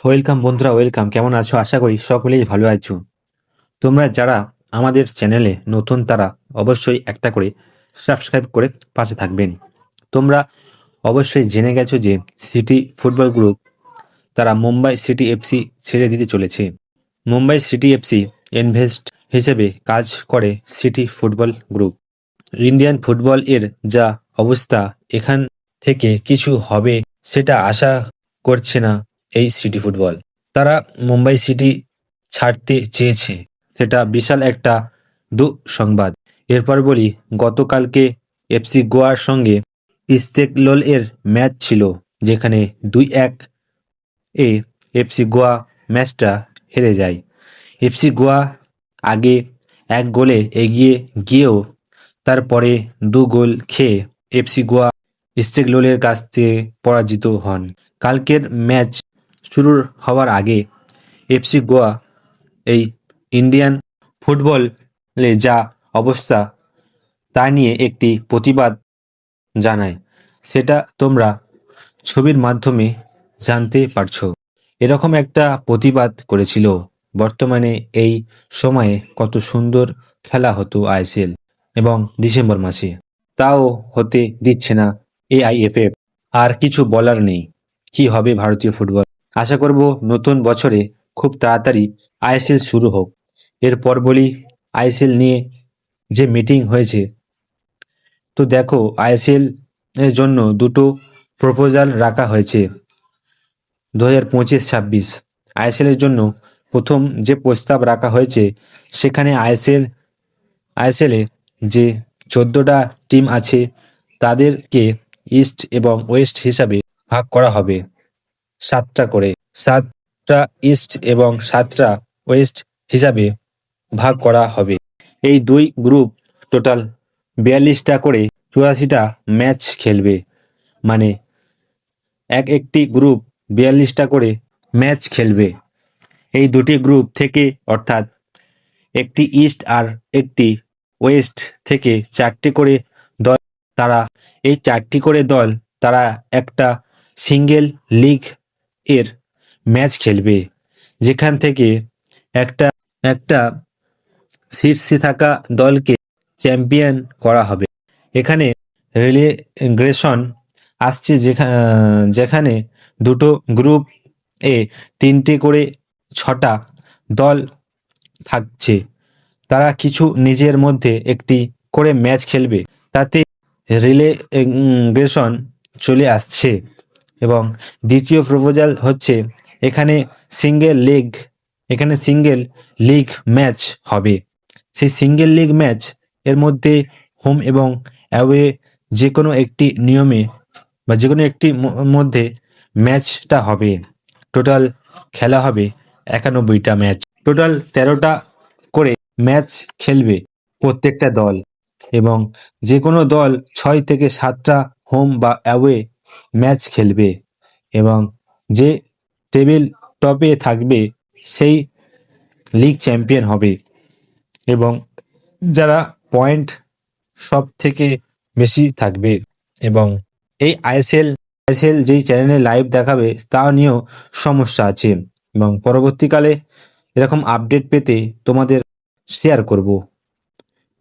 Welcome বন্ধুরা, welcome. কেমন আছো? আশা করি সকলেই ভালো আছো। তোমরা যারা আমাদের চ্যানেলে নতুন তারা অবশ্যই একটা করে সাবস্ক্রাইব করে পাশে থাকবেন। তোমরা অবশ্যই জেনে গেছো যে সিটি ফুটবল গ্রুপ তারা মুম্বাই সিটি এফসি ছেড়ে দিতে চলেছে। মুম্বাই সিটি এফসি ইনভেস্ট হিসেবে কাজ করে city football group. Indian football এর যা অবস্থা, এখান থেকে কিছু হবে সেটা আশা করছে না এই সিটি ফুটবল। তারা মুম্বাই সিটি ছাড়তে চেয়েছে, সেটা বিশাল একটা দুঃসংবাদ। এরপর বলি, গতকালকে এফসি গোয়ার সঙ্গে ইস্তেকলোল এর ম্যাচ ছিল, যেখানে 2-1 এ এফসি গোয়া ম্যাচটা হেরে যায়। এফসি গোয়া আগে 1 গোলে এগিয়ে গিয়েও তারপরে 2 গোল খেয়ে এফসি গোয়া ইস্তেকলোলের কাছ থেকে পরাজিত হন। কালকের ম্যাচ শুরু হওয়ার আগে এফসি গোয়া এই ইন্ডিয়ান ফুটবলে যা অবস্থা তা নিয়ে একটি প্রতিবাদ জানায়, সেটা তোমরা ছবির মাধ্যমে জানতে পারছো। এরকম একটা প্রতিবাদ করেছিল, বর্তমানে এই সময়ে কত সুন্দর খেলা হতো আইএসএল এবং ডিসেম্বর মাসে, তাও হতে দিচ্ছে না এআইএফএফ। আর কিছু বলার নেই, কি হবে ভারতীয় ফুটবল। আশা করব নতুন বছরে খুব তাড়াতাড়ি আইএসএল শুরু হোক। এরপর বলি, আইএসএল নিয়ে যে মিটিং হয়েছে, তো দেখো আইএসএল এর জন্য দুটো প্রপোজাল রাখা হয়েছে 2025-26 আইএসএল এর জন্য। প্রথম যে প্রস্তাব রাখা হয়েছে, সেখানে আইএসএলে যে 14টা টিম আছে তাদেরকে ইস্ট এবং ওয়েস্ট হিসাবে ভাগ করা হবে। 7টা করে, 7টা ইস্ট এবং 7টা ওয়েস্ট হিসাবে ভাগ করা হবে। এই দুই গ্রুপ টোটাল 42টা করে 84টা ম্যাচ খেলবে, মানে একটি গ্রুপ 42টা করে ম্যাচ খেলবে। এই দুটি গ্রুপ থেকে, অর্থাৎ একটি ইস্ট আর একটি ওয়েস্ট থেকে 4টি করে দল, তারা এই 4টি করে দল তারা একটা সিঙ্গেল লিগ এর ম্যাচ খেলবে, যেখান থেকে একটা একটা শীর্ষে থাকা দলকে চ্যাম্পিয়ন করা হবে। এখানে রিলেগ্রেশন আসছে, যেখানে দুটো গ্রুপ এ 3টে করে 6টা দল থাকছে, তারা কিছু নিজের মধ্যে একটি করে ম্যাচ খেলবে, তাতে রিলেগ্রেশন চলে আসছে। এবং দ্বিতীয় প্রপোজাল হচ্ছে, এখানে সিঙ্গেল লিগ ম্যাচ হবে। সেই সিঙ্গেল লিগ ম্যাচ এর মধ্যে হোম এবং অ্যাওয়ে যে কোনো একটি নিয়মে বা যে কোনো একটি মধ্যে ম্যাচটা হবে। টোটাল খেলা হবে 91টা ম্যাচ, টোটাল 13টা করে ম্যাচ খেলবে প্রত্যেকটা দল, এবং যে কোনো দল 6 থেকে 7টা হোম বা অ্যাওয়ে ম্যাচ খেলবে, এবং যে টেবিল টপে থাকবে সেই লিগ চ্যাম্পিয়ন হবে। এবং যারা পয়েন্ট সব থেকে বেশি থাকবে, এবং এই আইএসএল যেই চ্যানেলে লাইভ দেখাবে তা নিয়েও সমস্যা আছে, এবং পরবর্তীকালে এরকম আপডেট পেতে তোমাদের শেয়ার করব।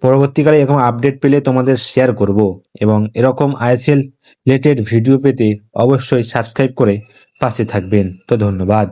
পরবর্তীকালে এরকম আপডেট পেলে তোমাদের শেয়ার করব, এবং এরকম আইএসএল রিলেটেড ভিডিও পেতে অবশ্যই সাবস্ক্রাইব করে পাশে থাকবেন। তো ধন্যবাদ।